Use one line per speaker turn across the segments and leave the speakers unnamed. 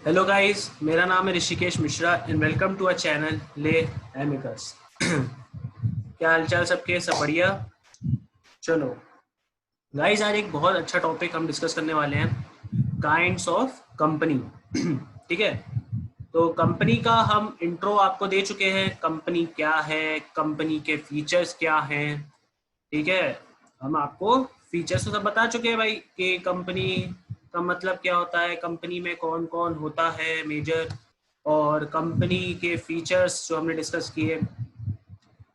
Hello guys, मेरा नाम है Rishikesh Mishra and welcome to a channel Le Amicus. क्या हालचाल सबके? सब बढ़िया। चलो गाइस, आज एक बहुत अच्छा टॉपिक हम डिस्कस करने वाले हैं, काइंड्स ऑफ कंपनी। ठीक है। तो कंपनी का हम इंट्रो आपको दे चुके हैं, कंपनी क्या है, कंपनी के फीचर्स क्या हैं। ठीक है। हम आपको फीचर्स तो सब बता चुके हैं भाई कि कंपनी का मतलब क्या होता है, कंपनी में कौन कौन होता है मेजर, और कंपनी के फीचर्स जो हमने डिस्कस किए।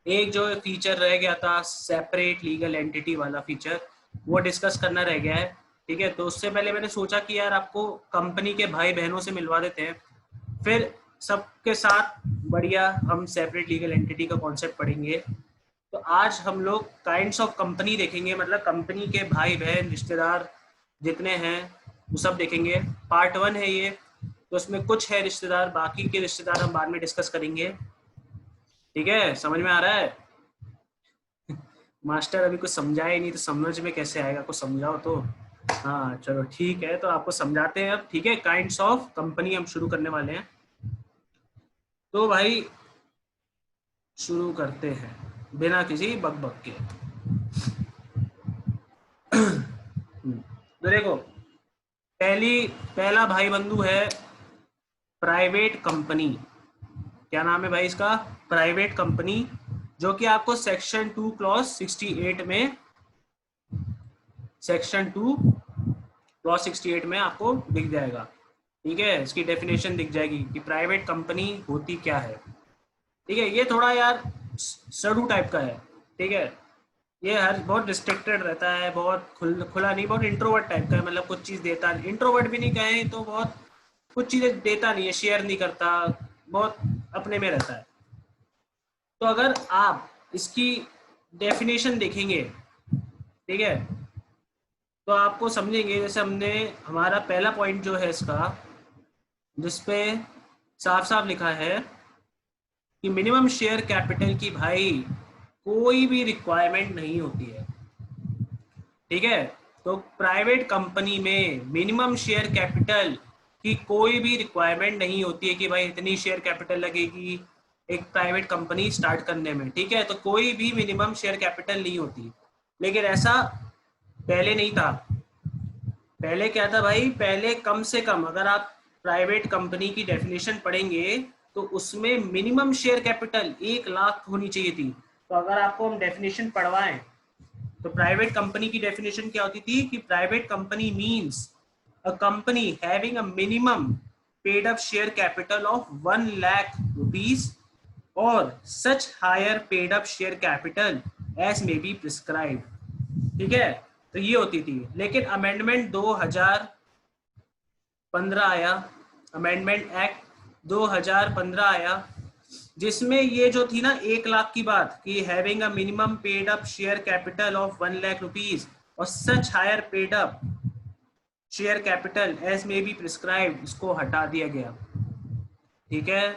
एक जो फीचर रह गया था सेपरेट लीगल एंटिटी वाला फीचर, वो डिस्कस करना रह गया है। ठीक है। तो उससे पहले मैंने सोचा कि यार आपको कंपनी के भाई बहनों से मिलवा देते हैं, फिर सबके साथ बढ़िया हम सेपरेट लीगल एंटिटी का कॉन्सेप्ट पढ़ेंगे। तो आज हम लोग काइंड्स ऑफ कंपनी देखेंगे, मतलब कंपनी के भाई बहन रिश्तेदार जितने हैं वो सब देखेंगे। पार्ट 1 है ये, तो उसमें कुछ है रिश्तेदार, बाकी के रिश्तेदार हम बाद में डिस्कस करेंगे। ठीक है, समझ में आ रहा है? मास्टर अभी कुछ समझाए नहीं तो समझ में कैसे आएगा, कुछ समझाओ तो। हाँ चलो ठीक है, तो आपको समझाते हैं अब। ठीक है, काइंड्स ऑफ कंपनी हम शुरू करने वाले हैं। तो भाई शुरू करते हैं बिना किसी बक के। तो देखो, पहला भाई बंधु है प्राइवेट कंपनी। क्या नाम है भाई इसका? प्राइवेट कंपनी, जो कि आपको सेक्शन 2 क्लॉज 68 में, सेक्शन 2 क्लॉज 68 में आपको दिख जाएगा। ठीक है, इसकी डेफिनेशन दिख जाएगी कि प्राइवेट कंपनी होती क्या है। ठीक है, ये थोड़ा यार सडू टाइप का है। ठीक है, ये हर बहुत रिस्ट्रिक्टेड रहता है, बहुत खुला नहीं, बहुत इंट्रोवर्ट टाइप का है। मतलब कुछ चीज़ देता नहीं, इंट्रोवर्ट भी नहीं कहें तो बहुत कुछ चीज़ें देता नहीं है, शेयर नहीं करता, बहुत अपने में रहता है। तो अगर आप इसकी डेफिनेशन देखेंगे, ठीक है, तो आपको समझेंगे। जैसे हमने हमारा पहला पॉइंट जो है इसका, जिसपे साफ साफ लिखा है कि मिनिमम शेयर कैपिटल की भाई कोई भी रिक्वायरमेंट नहीं होती है। ठीक है, तो प्राइवेट कंपनी में मिनिमम शेयर कैपिटल की कोई भी रिक्वायरमेंट नहीं होती है कि भाई इतनी शेयर कैपिटल लगेगी एक प्राइवेट कंपनी स्टार्ट करने में। ठीक है, तो कोई भी मिनिमम शेयर कैपिटल नहीं होती। लेकिन ऐसा पहले नहीं था। पहले क्या था भाई? पहले कम से कम अगर आप प्राइवेट कंपनी की डेफिनेशन पढ़ेंगे तो उसमें मिनिमम शेयर कैपिटल 1 लाख होनी चाहिए थी। तो अगर आपको हम डेफिनेशन पढ़वाएं तो प्राइवेट कंपनी की डेफिनेशन क्या होती थी कि private company means a company having a minimum paid up share capital of 1 lakh rupees और such higher paid up share capital as may be prescribe. ठीक है, तो ये होती थी। लेकिन अमेंडमेंट 2015 आया, अमेंडमेंट एक्ट 2015 आया, जिसमें ये जो थी ना 1 लाख की बात कि having a minimum paid up share capital of 1 lakh rupees और such higher paid up share capital as may be prescribe, इसको हटा दिया गया। ठीक है,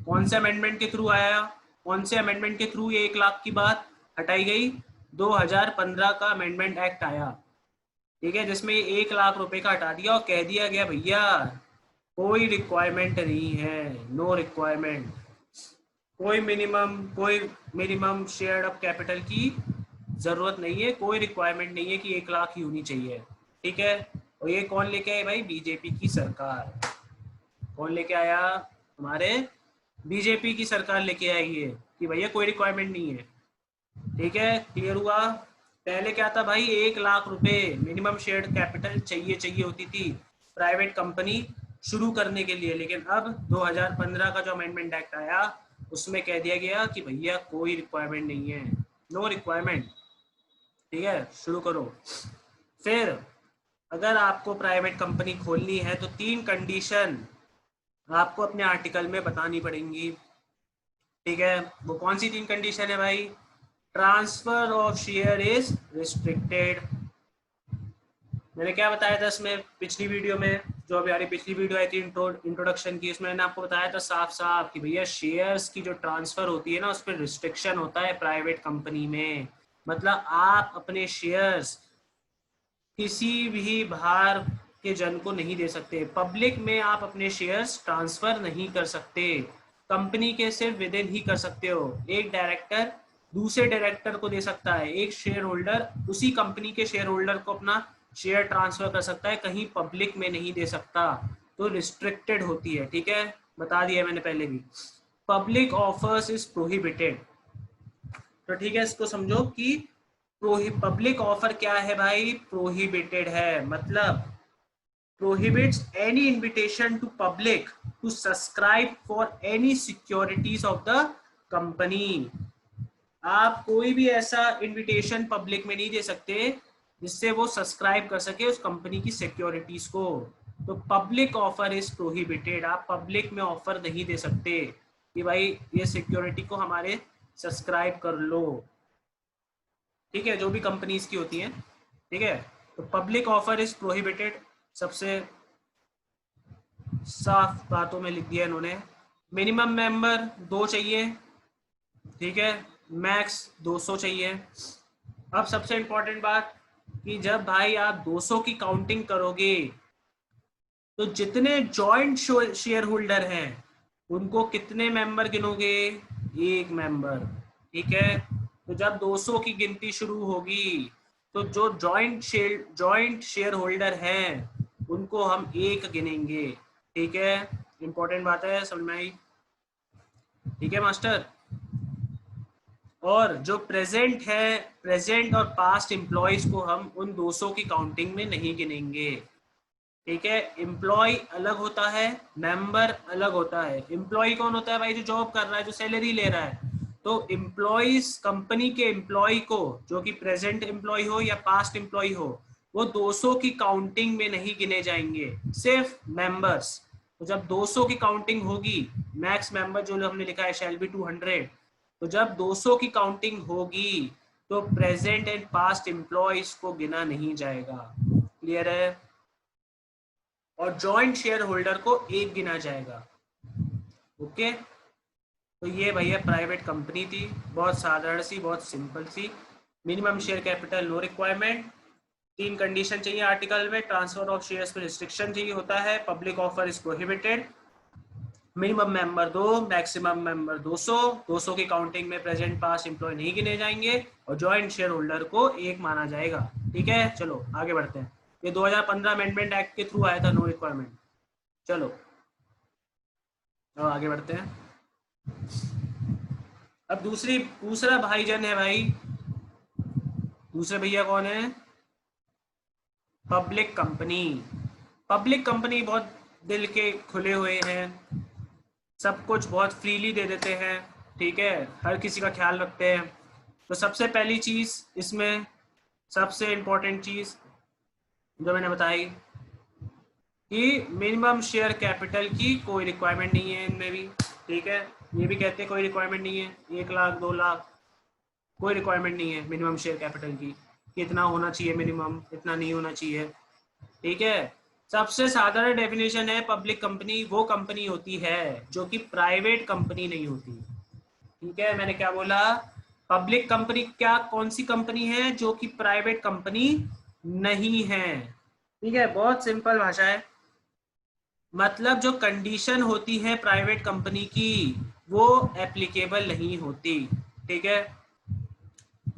कौन से अमेंडमेंट के थ्रू आया? कौन से अमेंडमेंट के थ्रू ये 1 लाख की बात हटाई गई? 2015 का अमेंडमेंट एक्ट आया। ठीक है, जिसमें 1 लाख रुपए का हटा दिया और कह दिया गया भैया कोई रिक्वायरमेंट नहीं है, नो रिक्वायरमेंट, कोई मिनिमम शेयर अप कैपिटल की जरूरत नहीं है, कोई रिक्वायरमेंट नहीं है कि 1 लाख ही होनी चाहिए। ठीक है, और ये कौन लेके आए भाई? बीजेपी की सरकार। कौन लेके आया? हमारे बीजेपी की सरकार लेके आई है कि भैया कोई रिक्वायरमेंट नहीं है। ठीक है, क्लियर हुआ? पहले क्या था भाई? 1 लाख रुपए मिनिमम शेयर कैपिटल चाहिए होती थी प्राइवेट कंपनी शुरू करने के लिए। लेकिन अब 2015 का जो अमेंडमेंट एक्ट आया उसमें कह दिया गया कि भैया कोई रिक्वायरमेंट नहीं है, नो रिक्वायरमेंट। ठीक है, शुरू करो। फिर अगर आपको प्राइवेट कंपनी खोलनी है तो 3 कंडीशन आपको अपने आर्टिकल में बतानी पड़ेंगी। ठीक है, वो कौन सी 3 कंडीशन है भाई? Transfer of share is restricted. मैंने क्या बताया था इसमें पिछली वीडियो में, जो अभी हमारी पिछली वीडियो आई थी इंट्रोडक्शन की, उसमें मैंने आपको बताया था साफ साफ कि भैया शेयर्स की जो ट्रांसफर होती है ना उस पर रिस्ट्रिक्शन होता है प्राइवेट कंपनी में। मतलब आप अपने शेयर्स किसी भी बाहर के जन को नहीं दे सकते। पब्लिक में आप अपने शेयर्स ट्रांसफर नहीं कर सकते, कंपनी के सिर्फ विद इन ही कर सकते हो। एक डायरेक्टर दूसरे डायरेक्टर को दे सकता है, एक शेयर होल्डर उसी कंपनी के शेयर होल्डर को अपना शेयर ट्रांसफर कर सकता है, कहीं पब्लिक में नहीं दे सकता, तो रिस्ट्रिक्टेड होती है। ठीक है, बता दिया मैंने पहले भी। पब्लिक ऑफर्स इज प्रोहिबिटेड, तो ठीक है, इसको समझो कि पब्लिक ऑफर क्या है भाई, प्रोहिबिटेड है। मतलब prohibits any invitation to public to subscribe for any securities of the company। आप कोई भी ऐसा इनविटेशन पब्लिक में नहीं दे सकते जिससे वो सब्सक्राइब कर सके उस कंपनी की सिक्योरिटीज को। तो पब्लिक ऑफर इज प्रोहिबिटेड, आप पब्लिक में ऑफर नहीं दे सकते कि भाई ये सिक्योरिटी को हमारे सब्सक्राइब कर लो। ठीक है, जो भी कंपनीज की होती हैं। ठीक है, तो पब्लिक ऑफर इज प्रोहिबिटेड, सबसे साफ बातों में लिख दिया इन्होंने। मिनिमम मेंबर 2 चाहिए, ठीक है, मैक्स 200 चाहिए। अब सबसे इंपॉर्टेंट बात कि जब भाई आप 200 की काउंटिंग करोगे तो जितने जॉइंट शेयर होल्डर हैं उनको कितने मेंबर गिनोगे, 1 मेंबर। ठीक है, तो जब 200 की गिनती शुरू होगी तो जो जॉइंट शेयर होल्डर हैं उनको हम 1 गिनेंगे। ठीक है, इंपॉर्टेंट बात है, समझ में आई? ठीक है मास्टर। और जो प्रेजेंट और पास्ट एम्प्लॉयज को हम उन 200 की काउंटिंग में नहीं गिनेंगे। ठीक है, एम्प्लॉय अलग होता है, मेंबर अलग होता है। एम्प्लॉय कौन होता है भाई, जो जॉब कर रहा है, जो सैलरी ले रहा है। तो एम्प्लॉयज, कंपनी के एम्प्लॉय को, जो कि प्रेजेंट एम्प्लॉय हो या पास्ट एम्प्लॉय हो, वो 200 की काउंटिंग में नहीं गिने जाएंगे, सिर्फ मेंबर्स। तो जब 200 की काउंटिंग होगी, मैक्स मेंबर जो हमने लिखा है शैल बी 200, तो जब 200 की काउंटिंग होगी तो प्रेजेंट एंड पास्ट एम्प्लॉयज को गिना नहीं जाएगा। क्लियर है? और जॉइंट शेयर होल्डर को 1 गिना जाएगा। ओके, तो ये भैया प्राइवेट कंपनी थी, बहुत साधारण सी, बहुत सिंपल सी। Minimum share capital no requirement, 3 condition चाहिए आर्टिकल में, ट्रांसफर ऑफ शेयर्स में रिस्ट्रिक्शन चाहिए होता है, public offer is prohibited, minimum member 2, maximum member 200, 200 की काउंटिंग में प्रेजेंट पास एम्प्लॉय नहीं गिने जाएंगे और जॉइंट शेयर होल्डर को 1 माना जाएगा। ठीक है, चलो आगे बढ़ते हैं। ये 2015 अमेंडमेंट एक्ट के थ्रू आया था, नो रिक्वायरमेंट। चलो अब आगे बढ़ते हैं। अब दूसरा भाईजन है भाई, दूसरे भैया कौन है, पब्लिक कंपनी। पब्लिक कंपनी बहुत दिल के खुले हुए हैं, सब कुछ बहुत फ्रीली दे देते हैं। ठीक है, हर किसी का ख्याल रखते हैं। तो सबसे पहली चीज इसमें, सबसे इम्पोर्टेंट चीज जो मैंने बताई कि मिनिमम शेयर कैपिटल की कोई रिक्वायरमेंट नहीं है इनमें भी। ठीक है, ये भी कहते हैं कोई रिक्वायरमेंट नहीं है, 1 लाख 2 लाख कोई रिक्वायरमेंट नहीं है मिनिमम शेयर कैपिटल की, कितना होना चाहिए मिनिमम, इतना नहीं होना चाहिए। ठीक है, सबसे साधारण डेफिनेशन है, पब्लिक कंपनी वो कंपनी होती है जो कि प्राइवेट कंपनी नहीं होती। ठीक है, मैंने क्या बोला, पब्लिक कंपनी क्या, कौन सी कंपनी है, जो कि प्राइवेट कंपनी नहीं है। ठीक है, बहुत सिंपल भाषा है। मतलब जो कंडीशन होती है प्राइवेट कंपनी की वो एप्लीकेबल नहीं होती। ठीक है,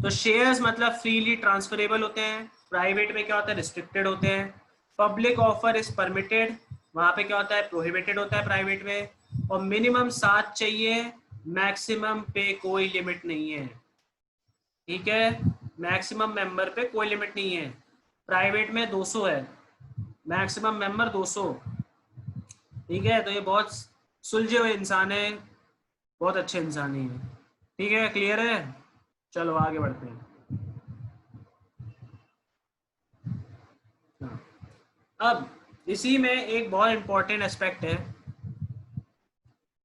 तो शेयर्स मतलब फ्रीली ट्रांसफरेबल होते हैं, प्राइवेट में क्या होता है, रिस्ट्रिक्टेड होते हैं। पब्लिक ऑफर इज परमिटेड, वहां पे क्या होता है, प्रोहिबिटेड होता है प्राइवेट में। और मिनिमम 7 चाहिए, मैक्सिमम पे कोई लिमिट नहीं है। ठीक है, मैक्सिमम मेंबर पे कोई लिमिट नहीं है। प्राइवेट में 200 है, मैक्सिमम मेंबर 200। ठीक है, तो ये बहुत सुलझे हुए इंसान है, बहुत अच्छे इंसान है। ठीक है, क्लियर है? चलो आगे बढ़ते हैं। अब इसी में एक बहुत इंपॉर्टेंट एस्पेक्ट है,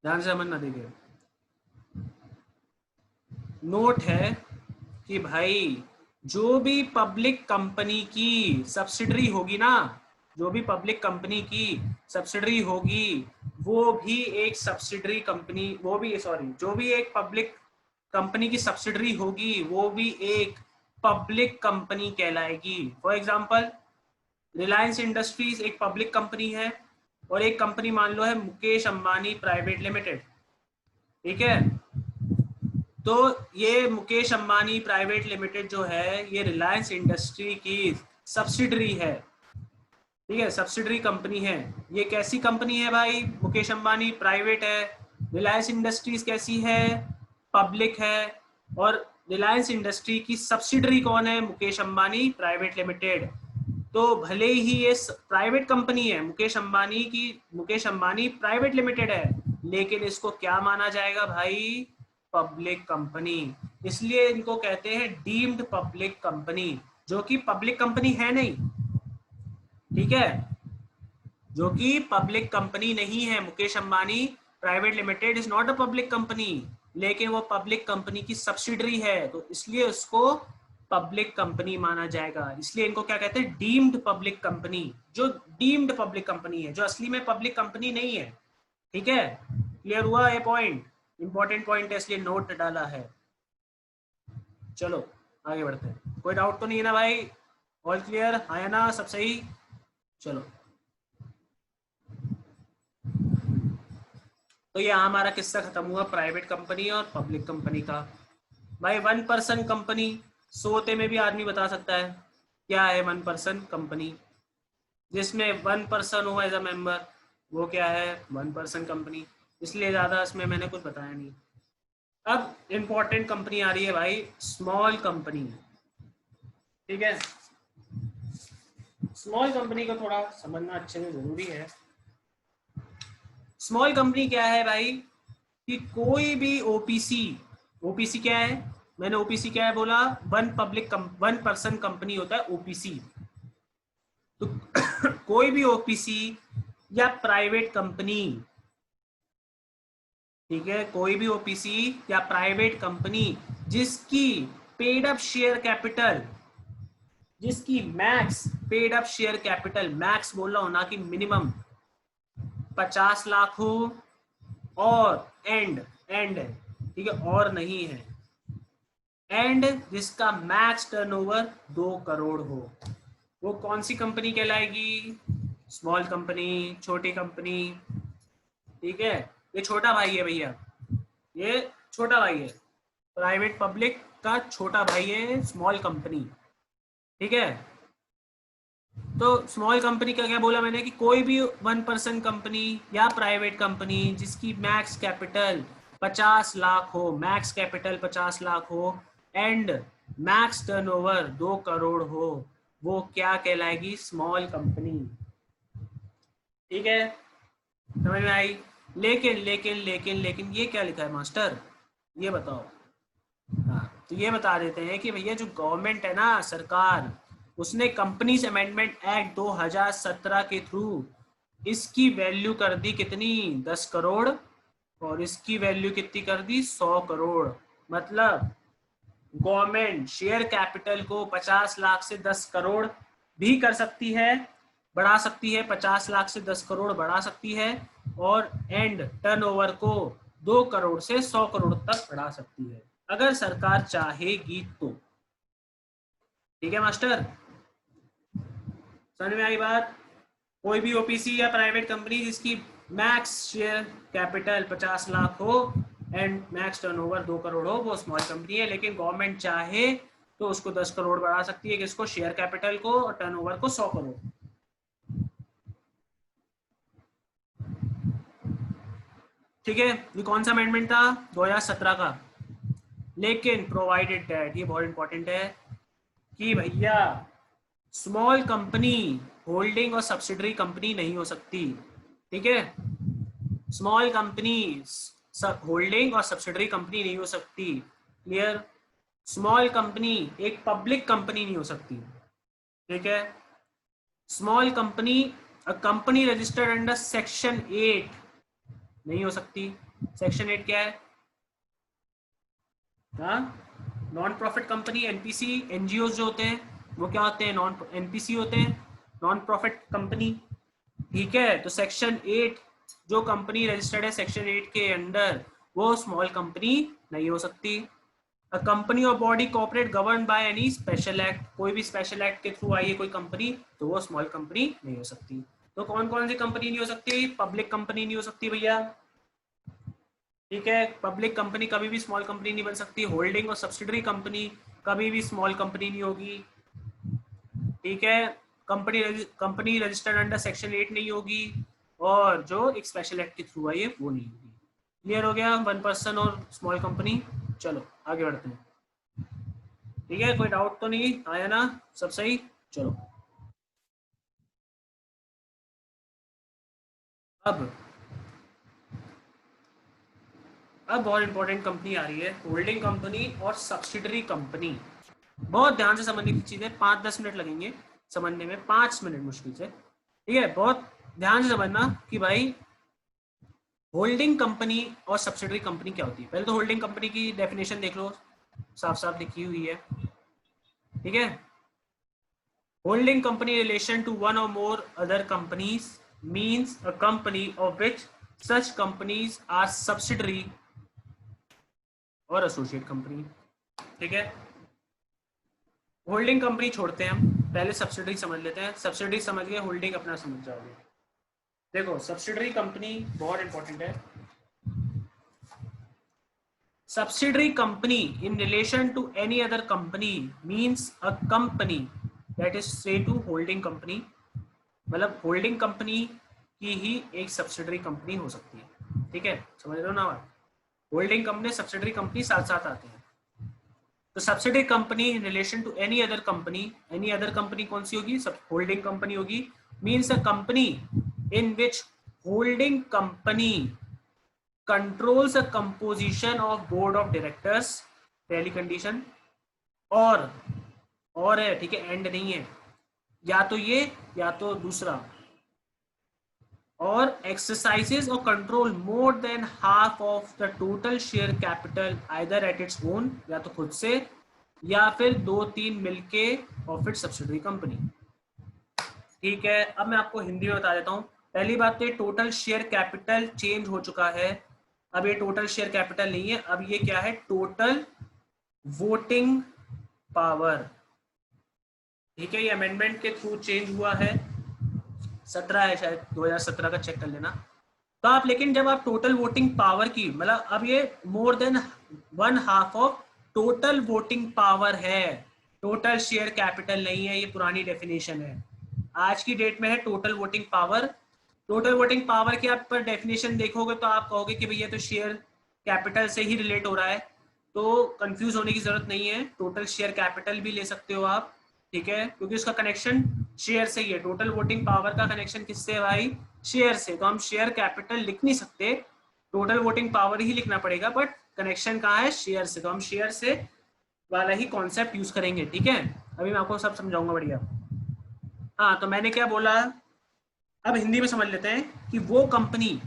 ध्यान से समझना। देखिए, नोट है कि भाई जो भी पब्लिक कंपनी की सब्सिडरी होगी ना, जो भी पब्लिक कंपनी की सब्सिडरी होगी वो भी एक सब्सिडरी कंपनी, वो भी सॉरी, जो भी एक पब्लिक कंपनी की सब्सिडरी होगी वो भी एक पब्लिक कंपनी कहलाएगी। फॉर एग्जांपल रिलायंस इंडस्ट्रीज एक पब्लिक कंपनी है और एक कंपनी मान लो है मुकेश अंबानी प्राइवेट लिमिटेड, ठीक है। तो ये मुकेश अंबानी प्राइवेट लिमिटेड जो है ये रिलायंस इंडस्ट्री की सब्सिडरी है, ठीक है, सब्सिडरी कंपनी है। ये कैसी कंपनी है भाई? मुकेश अंबानी प्राइवेट है, रिलायंस इंडस्ट्रीज कैसी है? पब्लिक है। और रिलायंस इंडस्ट्री की सब्सिडरी कौन है? Mukesh Ambani private limited. तो भले ही ये प्राइवेट कंपनी है, मुकेश अंबानी प्राइवेट लिमिटेड है, लेकिन इसको क्या माना जाएगा भाई? Public company. इसलिए इनको कहते हैं डीम्ड पब्लिक कंपनी, जो कि पब्लिक कंपनी है नहीं, ठीक है, जो कि पब्लिक कंपनी नहीं है। Mukesh Ambani private limited is not a public company, लेकिन वो पब्लिक कंपनी की सब्सिडरी है, तो इसलिए उसको पब्लिक कंपनी माना जाएगा। इसलिए इनको क्या कहते हैं? Deemed public company. जो डीम्ड पब्लिक कंपनी है, जो असली में पब्लिक कंपनी नहीं है, ठीक है। क्लियर हुआ ये पॉइंट? इंपॉर्टेंट पॉइंट है, इसलिए नोट डाला है। चलो आगे बढ़ते हैं। कोई डाउट तो नहीं है ना भाई? All clear? आया ना? सब सही? चलो, तो ये हमारा किस्सा खत्म हुआ प्राइवेट कंपनी और पब्लिक कंपनी का। भाई 1% कंपनी, सोते में भी आदमी बता सकता है क्या है 1% कंपनी, जिसमें 1% हो एज अ मेंबर, वो क्या है? 1% कंपनी। इसलिए ज़्यादा इसमें मैंने कुछ बताया नहीं। अब इंपॉर्टेंट कंपनी आ रही है भाई, स्मॉल कंपनी, ठीक है। स्मॉल कंपनी को थोड़ा समझना अच्छे से जरूरी है। स्मॉल कंपनी क्या है भाई? कि कोई भी ओपीसी, ओपीसी क्या है? मैंने ओपीसी क्या है बोला? 1% कंपनी होता है ओपीसी। तो कोई भी ओपीसी या प्राइवेट कंपनी, ठीक है, कोई भी ओपीसी या प्राइवेट कंपनी जिसकी पेड अप शेयर कैपिटल, जिसकी max paid up share capital, max बोल रहा हूं ना कि मिनिमम, 50 लाख हो, और एंड है, ठीक है, और नहीं है, एंड जिसका मैक्स टर्नओवर 2 करोड़ हो, वो कौन सी कंपनी कहलाएगी? स्मॉल कंपनी, छोटी कंपनी, ठीक है। ये छोटा भाई है भैया, ये छोटा भाई है, प्राइवेट पब्लिक का छोटा भाई है स्मॉल कंपनी, ठीक है। तो स्मॉल कंपनी का क्या बोला मैंने? कि कोई भी 1% कंपनी या प्राइवेट कंपनी जिसकी मैक्स कैपिटल 50 लाख हो, मैक्स कैपिटल 50 लाख हो, एंड मैक्स टर्नओवर 2 करोड़ हो, वो क्या कहलाएगी? स्मॉल कंपनी, ठीक है। समझ में आई? लेकिन ये क्या लिखा है मास्टर? ये बताओ। हाँ, तो ये बता देते हैं कि भैया जो गवर्नमेंट है ना, सरकार, उसने कंपनीज अमेंडमेंट एक्ट 2017 के थ्रू इसकी वैल्यू कर दी कितनी? 10 करोड़। और इसकी वैल्यू कितनी कर दी? 100 करोड़। मतलब गवर्नमेंट शेयर कैपिटल को 50 लाख से 10 करोड़ भी कर सकती है, बढ़ा सकती है, 50 लाख से 10 करोड़ बढ़ा सकती है, और एंड टर्नओवर को 2 करोड़ से 100 करोड़ तक बढ़ा सकती है, अगर सरकार चाहेगी तो। ठीक है मास्टर, समझ में आई बात? कोई भी ओपीसी या प्राइवेट कंपनी जिसकी मैक्स शेयर कैपिटल 50 लाख हो एंड मैक्स टर्नओवर 2 करोड़ हो, वो स्मॉल कंपनी है। लेकिन गवर्नमेंट चाहे तो उसको 10 करोड़ बढ़ा सकती है, किसको? शेयर कैपिटल को, और टर्नओवर को 100 करोड़। ठीक है, ये कौन सा अमेंडमेंट था? 2017 का। लेकिन प्रोवाइडेड दैट, ये बहुत इंपॉर्टेंट है कि भैया स्मॉल कंपनी होल्डिंग और सब्सिडरी कंपनी नहीं हो सकती, ठीक है। स्मॉल कंपनी होल्डिंग और सब्सिडरी कंपनी नहीं हो सकती, क्लियर। स्मॉल कंपनी एक पब्लिक कंपनी नहीं हो सकती, ठीक है। Small company, a company registered under section 8 नहीं हो सकती। सेक्शन 8 क्या है? हाँ, non profit company, NPC, NGO जो होते हैं वो क्या होते हैं? नॉन एनपीसी होते हैं, नॉन प्रॉफिट कंपनी, ठीक है। तो सेक्शन 8 जो कंपनी रजिस्टर्ड है सेक्शन 8 के अंडर, वो स्मॉल कंपनी नहीं हो सकती। अ कंपनी और body corporate govern by any special act, कोई भी स्पेशल एक्ट के थ्रू आई है कोई कंपनी तो वो स्मॉल कंपनी नहीं हो सकती। तो कौन कौन सी कंपनी नहीं हो सकती? पब्लिक कंपनी नहीं हो सकती भैया, ठीक है, पब्लिक कंपनी कभी भी स्मॉल कंपनी नहीं बन सकती। होल्डिंग और सब्सिडरी कंपनी कभी भी स्मॉल कंपनी नहीं होगी, ठीक है। Company company registered under section 8 नहीं होगी, और जो एक स्पेशल एक्ट के थ्रू आई है वो नहीं होगी। क्लियर हो गया वन पर्सन और स्मॉल कंपनी। चलो आगे बढ़ते हैं, ठीक है, कोई डाउट तो नहीं आया ना, सब सही। चलो अब बहुत इंपॉर्टेंट कंपनी आ रही है, होल्डिंग कंपनी और सब्सिडरी कंपनी। बहुत ध्यान से समझने की चीज है, 5-10 मिनट लगेंगे समझने में, 5 मिनट मुश्किल से, ठीक है। बहुत ध्यान से समझना कि भाई होल्डिंग कंपनी और सब्सिडरी कंपनी क्या होती है। पहले तो होल्डिंग कंपनी की डेफिनेशन देख लो, साफ साफ लिखी हुई है, ठीक है। Holding company relation to one or more other companies means a company of which such companies are subsidiary और एसोसिएट कंपनी, ठीक है। होल्डिंग कंपनी छोड़ते हैं हम, पहले सब्सिडरी समझ लेते हैं। सब्सिडरी समझ गए, होल्डिंग अपना समझ जाओगे। देखो सब्सिडरी कंपनी बहुत इंपॉर्टेंट है। Subsidiary company in relation to any other company means a company that is say to holding company, मतलब होल्डिंग कंपनी की ही एक सब्सिडरी कंपनी हो सकती है, ठीक है, समझ रहे हो ना बात। होल्डिंग कंपनी सब्सिडरी कंपनी साथ साथ आते हैं। तो subsidiary company in relation to any other company, any other company कौन सी होगी? सब होल्डिंग कंपनी होगी। Means a company in which holding company controls a composition of board of directors, पहली कंडीशन। और और है, ठीक है, एंड नहीं है, या तो ये या तो दूसरा। और एक्सरसाइजेज और control more than half of the total share capital either at its own, या तो खुद से या फिर 2-3 मिलके ऑफ इट्स सब्सिडरी कंपनी, ठीक है। अब मैं आपको हिंदी में बता देता हूँ। पहली बात तो ये टोटल शेयर कैपिटल चेंज हो चुका है, अब ये टोटल शेयर कैपिटल नहीं है, अब ये क्या है? टोटल वोटिंग पावर, ठीक है। ये अमेंडमेंट के थ्रू चेंज हुआ है, 17 है शायद, 2017 का चेक कर लेना। तो आप लेकिन जब आप टोटल वोटिंग पावर की, मतलब अब ये मोर than 1/2 of total voting power है, टोटल शेयर कैपिटल नहीं है, ये पुरानी डेफिनेशन है। आज की डेट में है total voting power. Total voting power की आप पर डेफिनेशन देखोगे तो आप कहोगे कि भैया तो शेयर कैपिटल से ही रिलेट हो रहा है, तो कंफ्यूज होने की जरूरत नहीं है, टोटल शेयर कैपिटल भी ले सकते हो आप, ठीक है, क्योंकि उसका कनेक्शन शेयर से ही है। टोटल वोटिंग पावर का कनेक्शन किससे है भाई? शेयर से। तो हम शेयर कैपिटल लिख नहीं सकते, टोटल वोटिंग पावर ही लिखना पड़ेगा, बट कनेक्शन कहाँ है? शेयर से। तो हम शेयर से वाला ही कॉन्सेप्ट यूज करेंगे, ठीक है। अभी मैं आपको सब समझाऊंगा बढ़िया। हाँ, तो मैंने क्या बोला, अब हिंदी में समझ लेते हैं कि वो कंपनी,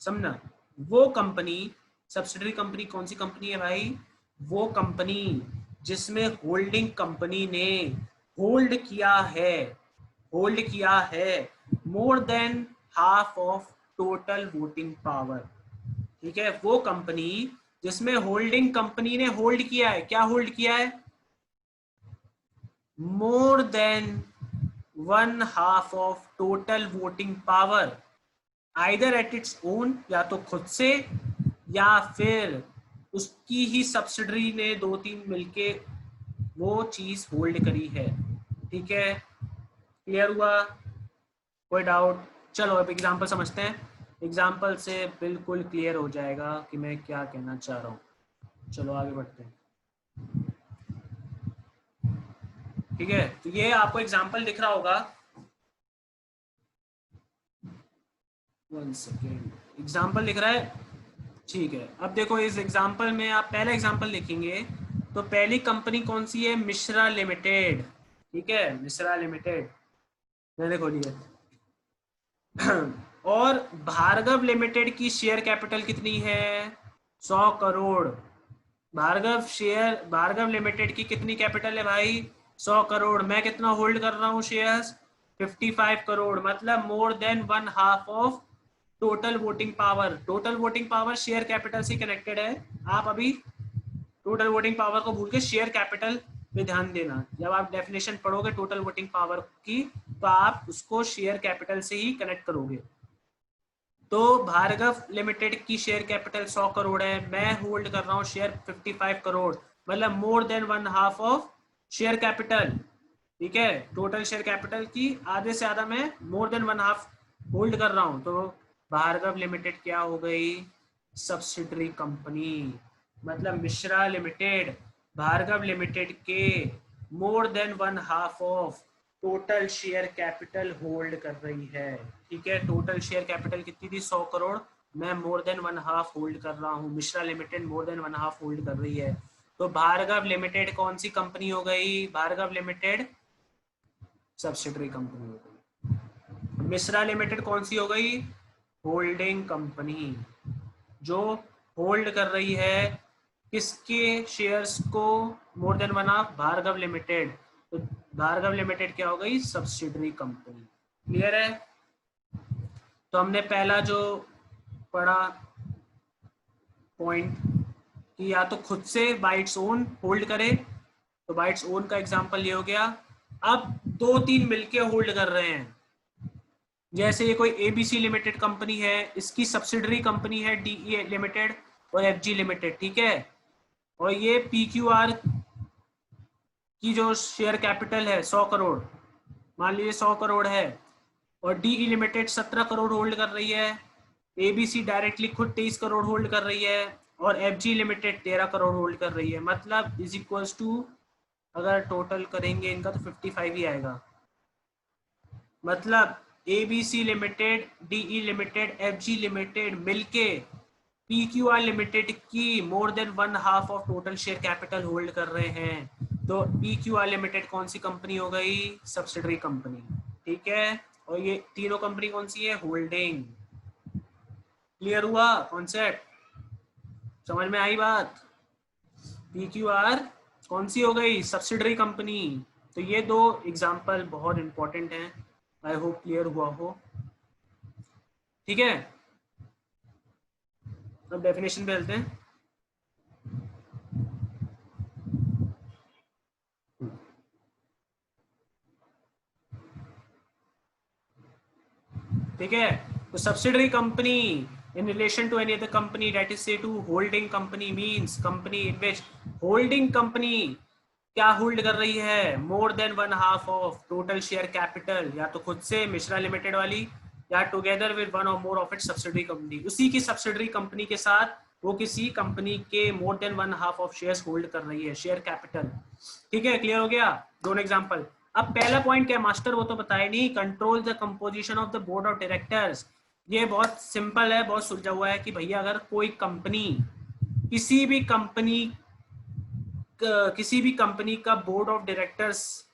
समझना, वो कंपनी, सब्सिडरी कंपनी कौन सी कंपनी है भाई? वो कंपनी जिसमें होल्डिंग कंपनी ने होल्ड किया है, होल्ड किया है more than half of total voting power, ठीक है। वो कंपनी जिसमें होल्डिंग कंपनी ने होल्ड किया है, क्या होल्ड किया है? मोर than 1/2 of total voting power either at its own, या तो खुद से या फिर उसकी ही सब्सिडरी ने 2-3 मिलके वो चीज होल्ड करी है, ठीक है। क्लियर हुआ? कोई डाउट? चलो अब एग्जांपल समझते हैं, एग्जांपल से बिल्कुल क्लियर हो जाएगा कि मैं क्या कहना चाह रहा हूँ। चलो आगे बढ़ते हैं, ठीक है। तो ये आपको एग्जांपल दिख रहा होगा, 1 सेकेंड, एग्जांपल दिख रहा है, ठीक है। अब देखो इस एग्जांपल में आप पहला एग्जांपल लिखेंगे, तो पहली कंपनी कौन सी है? मिश्रा लिमिटेड, ठीक है, मिश्रा लिमिटेड, मैंने खोली है। और भार्गव लिमिटेड की शेयर कैपिटल कितनी है? 100 करोड़। भार्गव लिमिटेड की कितनी कैपिटल है भाई? 100 करोड़। मैं कितना होल्ड कर रहा हूँ शेयर्स? 55 करोड़, मतलब मोर than 1/2 of total voting power. Total voting power share capital से कनेक्टेड है। आप अभी टोटल वोटिंग पावर को भूल के शेयर कैपिटल पे ध्यान देना। जब आप डेफिनेशन पढ़ोगे टोटल वोटिंग पावर की तो आप उसको शेयर कैपिटल से ही कनेक्ट करोगे। तो भार्गव लिमिटेड की शेयर कैपिटल 100 करोड़ है, मैं होल्ड कर रहा हूँ शेयर 55 करोड़, मतलब मोर देन 1/2 ऑफ शेयर कैपिटल। ठीक है, टोटल शेयर कैपिटल की आधे से आधा मैं मोर देन 1/2 होल्ड कर रहा हूँ। तो भार्गव लिमिटेड क्या हो गई? Subsidiary company. मतलब मिश्रा लिमिटेड भार्गव लिमिटेड के मोर than 1/2 of total share capital hold कर रही है। ठीक है, टोटल शेयर कैपिटल कितनी थी? 100 करोड़, मैं मोर देन 1/2 होल्ड कर रहा हूँ, मिश्रा लिमिटेड मोर देन 1/2 होल्ड कर रही है। तो भार्गव लिमिटेड कौन सी कंपनी हो गई? भार्गव लिमिटेड सब्सिडरी कंपनी हो गई। मिश्रा लिमिटेड कौन सी हो गई? होल्डिंग कंपनी, जो होल्ड कर रही है किसके शेयर्स को? More than 1/2 Bhargav limited. तो भार्गव लिमिटेड क्या हो गई? Subsidiary company. क्लियर है? तो हमने पहला जो पढ़ा पॉइंट कि या तो खुद से बाय इट्स ओन होल्ड करे, तो बाय इट्स ओन का एग्जांपल ये हो गया। अब 2-3 मिलके होल्ड कर रहे हैं, जैसे ये कोई एबीसी लिमिटेड कंपनी है, इसकी सब्सिडरी कंपनी है डीई लिमिटेड और एफजी लिमिटेड। ठीक है, और ये पीक्यूआर की जो शेयर कैपिटल है 100 करोड़, मान लीजिए 100 करोड़ है, और डीई लिमिटेड 17 करोड़ होल्ड कर रही है, एबीसी डायरेक्टली खुद 23 करोड़ होल्ड कर रही है, और एफजी लिमिटेड 13 करोड़ होल्ड कर रही है। मतलब इज इक्वल्स टू, अगर टोटल करेंगे इनका तो 55 ही आएगा। मतलब ABC limited, DE limited, FG limited मिलके पीक्यूआर लिमिटेड की more than 1/2 of total share capital hold कर रहे हैं। तो पीक्यूआर लिमिटेड कौन सी कंपनी हो गई? Subsidiary company. ठीक है, और ये तीनों कंपनी कौन सी है? होल्डिंग। क्लियर हुआ कॉन्सेप्ट? समझ में आई बात? पीक्यूआर कौन सी हो गई? Subsidiary company. तो ये दो एग्जांपल बहुत इंपॉर्टेंट हैं, आई होप क्लियर हुआ हो। ठीक है, अब डेफिनेशन पे चलते हैं। ठीक है, तो subsidiary company in relation to any other company, that is say to holding company, means company in which holding company क्या होल्ड कर रही है? मोर than 1/2 of total share capital, या तो खुद से मिश्रा लिमिटेड वाली, या together with one or more of its subsidiary company, उसी की सब्सिडरी कंपनी के साथ वो किसी कंपनी के मोर देन 1/2 ऑफ शेयर्स होल्ड कर रही है, शेयर कैपिटल। ठीक है, क्लियर हो गया? दोनों एग्जांपल। अब पहला पॉइंट क्या मास्टर, वो तो बताया नहीं, control the composition of the board of directors. ये बहुत सिंपल है, बहुत सुलझा हुआ है कि भैया अगर कोई कंपनी किसी भी कंपनी का बोर्ड ऑफ डायरेक्टर्स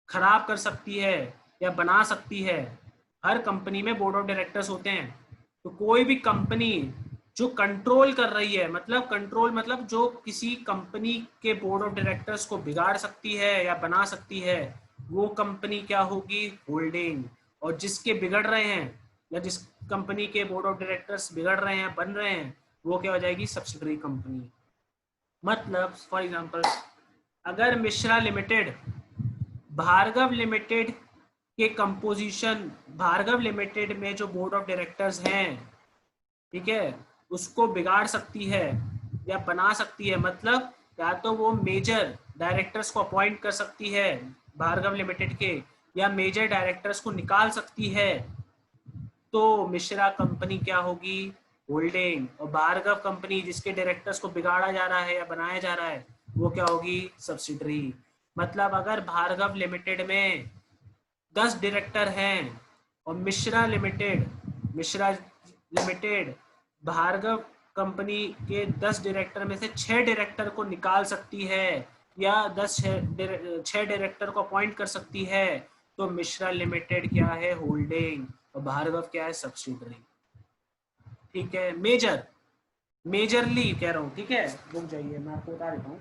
खराब कर सकती है या बना सकती है। हर कंपनी में बोर्ड ऑफ डायरेक्टर्स होते हैं, तो कोई भी कंपनी जो कंट्रोल कर रही है, मतलब कंट्रोल मतलब जो किसी कंपनी के बोर्ड ऑफ डायरेक्टर्स को बिगाड़ सकती है या बना सकती है, वो कंपनी क्या होगी? होल्डिंग। और जिसके बिगड़ रहे हैं या जिस कंपनी के बोर्ड ऑफ डायरेक्टर्स बिगड़ रहे हैं, बन रहे हैं, वो क्या हो जाएगी? Subsidiary company. मतलब फॉर एग्जांपल, अगर मिश्रा लिमिटेड भार्गव लिमिटेड के कंपोजिशन, भार्गव लिमिटेड में जो बोर्ड ऑफ डायरेक्टर्स हैं, ठीक है, उसको बिगाड़ सकती है या बना सकती है, मतलब या तो वो मेजर डायरेक्टर्स को अपॉइंट कर सकती है भार्गव लिमिटेड के, या मेजर डायरेक्टर्स को निकाल सकती है, तो मिश्रा कंपनी क्या होगी? होल्डिंग। और भार्गव कंपनी जिसके डायरेक्टर्स को बिगाड़ा जा रहा है या बनाया जा रहा है, वो क्या होगी? सब्सिडरी। मतलब अगर भार्गव लिमिटेड में 10 डायरेक्टर हैं और मिश्रा लिमिटेड भार्गव कंपनी के 10 डायरेक्टर में से 6 डायरेक्टर को निकाल सकती है या 6 डायरेक्टर को अपॉइंट कर सकती है, तो मिश्रा लिमिटेड क्या है? होल्डिंग। और भार्गव क्या है? सब्सिडरी। ठीक है, मेजरली कह रहा हूँ। ठीक है, रुक जाइए मैं आपको बता देता हूँ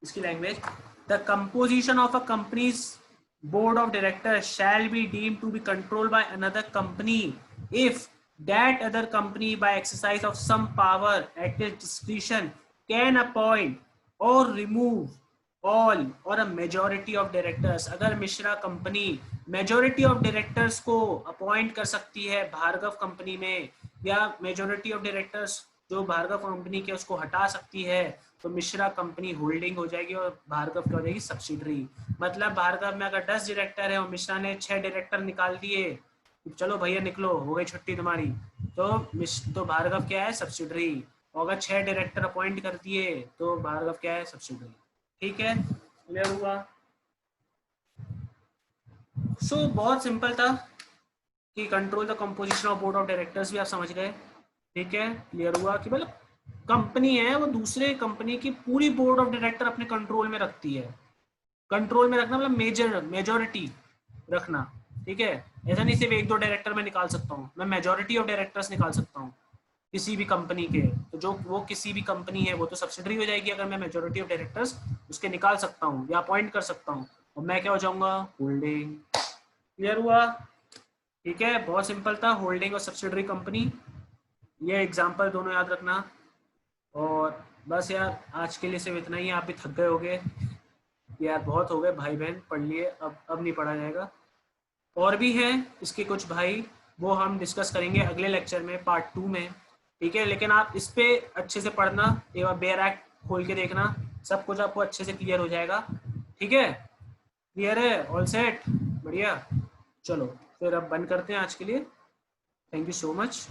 इसकी language. The composition of a companies board of directors shall be deemed to be controlled by another company if that other company by exercise of some power at its discretion can appoint or remove all or a majority of directors। अगर Mishra company majority of directors को appoint कर सकती है Bhargava company में, या majority of directors जो Bhargava company के उसको हटा सकती है, तो मिश्रा कंपनी होल्डिंग हो जाएगी और भार्गव क्या हो जाएगी, सब्सिडरी। मतलब भार्गव में अगर 10 डायरेक्टर है और मिश्रा ने 6 डायरेक्टर निकाल दिए, चलो भैया निकलो, हो गई छुट्टी तुम्हारी, तो भार्गव क्या है, सब्सिडरी। और अगर 6 डायरेक्टर अपॉइंट कर दिए तो भार्गव क्या है, सब्सिडरी। ठीक है, क्लियर हुआ? बहुत सिंपल था कि control the composition of board of directors भी आप समझ गए। ठीक है, क्लियर हुआ कि मतलब कंपनी है वो दूसरे कंपनी की पूरी बोर्ड ऑफ डायरेक्टर अपने कंट्रोल में रखती है। कंट्रोल में रखना मतलब मेजोरिटी रखना। ठीक है, ऐसा नहीं सिर्फ 1-2 डायरेक्टर मैं निकाल सकता हूँ, मैं मेजोरिटी ऑफ डायरेक्टर्स निकाल सकता हूँ किसी भी कंपनी के। तो जो वो किसी भी कंपनी है वो तो सब्सिडरी हो जाएगी अगर मैं मेजोरिटी ऑफ डायरेक्टर्स उसके निकाल सकता हूँ या अपॉइंट कर सकता हूँ, और मैं क्या हो जाऊंगा, होल्डिंग। क्लियर हुआ? ठीक है, बहुत सिंपल था, होल्डिंग और सब्सिडरी कंपनी, ये एग्जाम्पल दोनों याद रखना। और बस यार आज के लिए सिर्फ इतना ही, आप भी थक गए होगे यार, बहुत हो गए भाई बहन, पढ़ लिए, अब नहीं पढ़ा जाएगा। और भी हैं इसके कुछ भाई, वो हम डिस्कस करेंगे अगले लेक्चर में, पार्ट 2 में। ठीक है, लेकिन आप इस पे अच्छे से पढ़ना, एक बार बेयर एक्ट खोल के देखना, सब कुछ आपको अच्छे से क्लियर हो जाएगा। ठीक है, क्लियर है, ऑल सेट, बढ़िया। चलो फिर अब बंद करते हैं आज के लिए। Thank you so much.